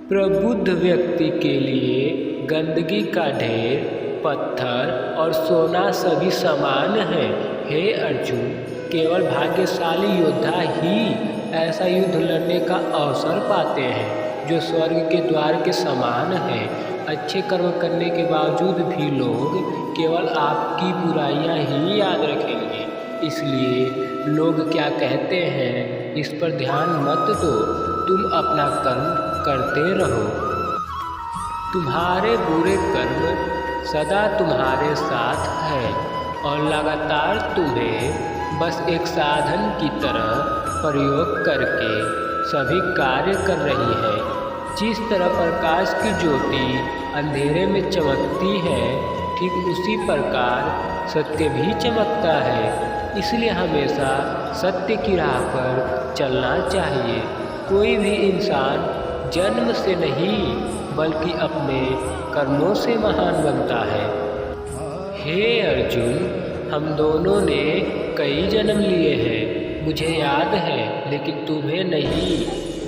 प्रबुद्ध व्यक्ति के लिए गंदगी का ढेर, पत्थर और सोना सभी समान हैं। हे अर्जुन, केवल भाग्यशाली योद्धा ही ऐसा युद्ध लड़ने का अवसर पाते हैं जो स्वर्ग के द्वार के समान है। अच्छे कर्म करने के बावजूद भी लोग केवल आपकी बुराइयां ही याद रखेंगे। इसलिए लोग क्या कहते हैं इस पर ध्यान मत दो, तुम अपना कर्म करते रहो। तुम्हारे बुरे कर्म सदा तुम्हारे साथ है और लगातार तुम्हें बस एक साधन की तरह प्रयोग करके सभी कार्य कर रही है। जिस तरह प्रकाश की ज्योति अंधेरे में चमकती है, ठीक उसी प्रकार सत्य भी चमकता है। इसलिए हमेशा सत्य की राह पर चलना चाहिए। कोई भी इंसान जन्म से नहीं बल्कि अपने कर्मों से महान बनता है। हे अर्जुन, हम दोनों ने कई जन्म लिए हैं, मुझे याद है, लेकिन तुम्हें नहीं।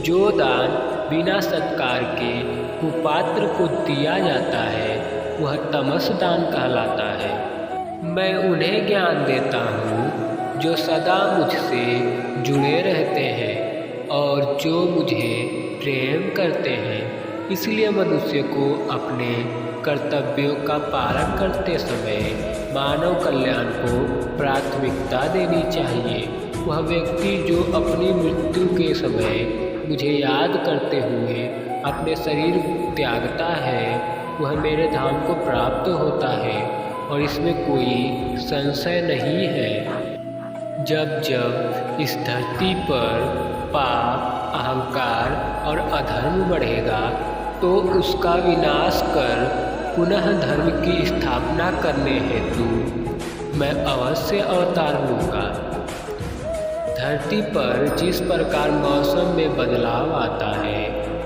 जो दान बिना सत्कार के कुपात्र को दिया जाता है वह तमस दान कहलाता है। मैं उन्हें ज्ञान देता हूँ जो सदा मुझसे जुड़े रहते हैं और जो मुझे प्रेम करते हैं। इसलिए मनुष्य को अपने कर्तव्यों का पालन करते समय मानव कल्याण को प्राथमिकता देनी चाहिए। वह व्यक्ति जो अपनी मृत्यु के समय मुझे याद करते हुए अपने शरीर त्यागता है, वह मेरे धाम को प्राप्त होता है और इसमें कोई संशय नहीं है। जब जब इस धरती पर पाप, अहंकार और अधर्म बढ़ेगा तो उसका विनाश कर पुनः धर्म की स्थापना करने हेतु मैं अवश्य अवतार लूँगा। धरती पर जिस प्रकार मौसम में बदलाव आता है,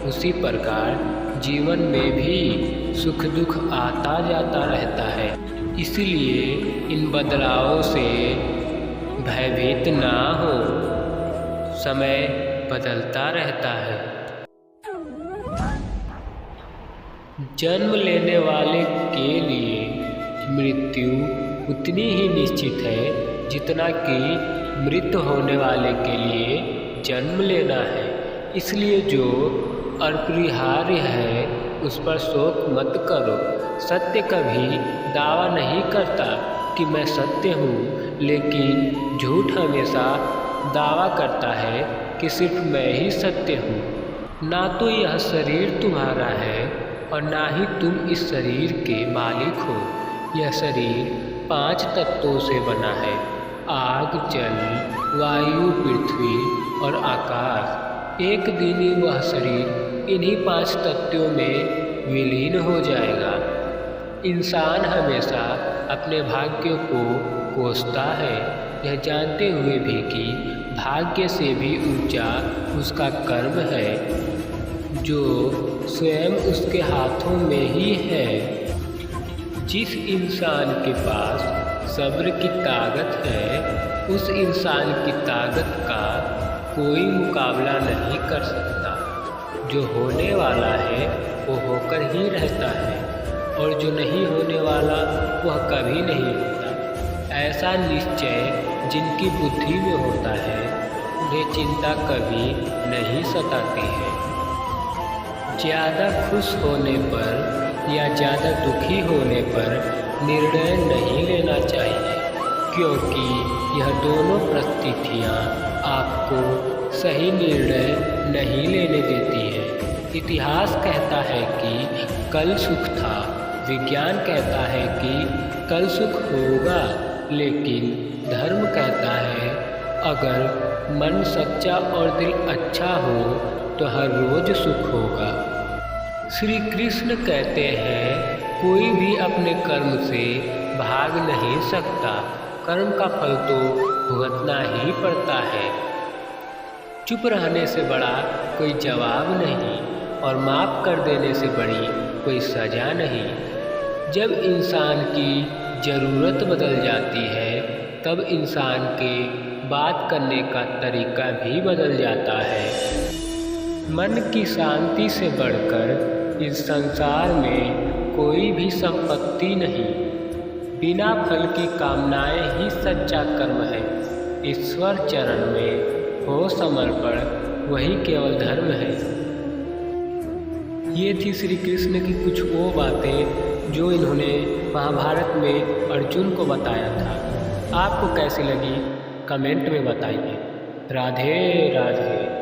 उसी प्रकार जीवन में भी सुख दुख आता जाता रहता है। इसलिए इन बदलावों से भयभीत ना हो, समय बदलता रहता है। जन्म लेने वाले के लिए मृत्यु उतनी ही निश्चित है जितना कि मृत होने वाले के लिए जन्म लेना है। इसलिए जो अपरिहार्य है उस पर शोक मत करो। सत्य कभी दावा नहीं करता कि मैं सत्य हूँ, लेकिन झूठ हमेशा दावा करता है कि सिर्फ मैं ही सत्य हूँ। ना तो यह शरीर तुम्हारा है और ना ही तुम इस शरीर के मालिक हो। यह शरीर 5 तत्वों से बना है: आग, जल, वायु, पृथ्वी और आकाश। एक दिन ही वह शरीर इन्हीं 5 तत्वों में विलीन हो जाएगा। इंसान हमेशा अपने भाग्य को कोसता है, यह जानते हुए भी कि भाग्य से भी ऊंचा उसका कर्म है जो स्वयं उसके हाथों में ही है। जिस इंसान के पास सब्र की ताकत है, उस इंसान की ताकत का कोई मुकाबला नहीं कर सकता। जो होने वाला है वो होकर ही रहता है और जो नहीं होने वाला वह कभी नहीं होता। ऐसा निश्चय जिनकी बुद्धि में होता है, उन्हें चिंता कभी नहीं सताती है। ज़्यादा खुश होने पर या ज़्यादा दुखी होने पर निर्णय नहीं लेना चाहिए, क्योंकि यह दोनों परिस्थितियाँ आपको सही निर्णय नहीं लेने देती है। इतिहास कहता है कि कल सुख था, विज्ञान कहता है कि कल सुख होगा, लेकिन धर्म कहता है अगर मन सच्चा और दिल अच्छा हो तो हर रोज सुख होगा। श्री कृष्ण कहते हैं कोई भी अपने कर्म से भाग नहीं सकता, कर्म का फल तो भुगतना ही पड़ता है। चुप रहने से बड़ा कोई जवाब नहीं और माफ़ कर देने से बड़ी कोई सज़ा नहीं। जब इंसान की ज़रूरत बदल जाती है तब इंसान के बात करने का तरीका भी बदल जाता है। मन की शांति से बढ़कर इस संसार में कोई भी संपत्ति नहीं। बिना फल की कामनाएं ही सच्चा कर्म है। ईश्वर चरण में हो समर्पण, वही केवल धर्म है। ये थी श्री कृष्ण की कुछ वो बातें जो इन्होंने महाभारत में अर्जुन को बताया था। आपको कैसी लगी कमेंट में बताइए। राधे राधे।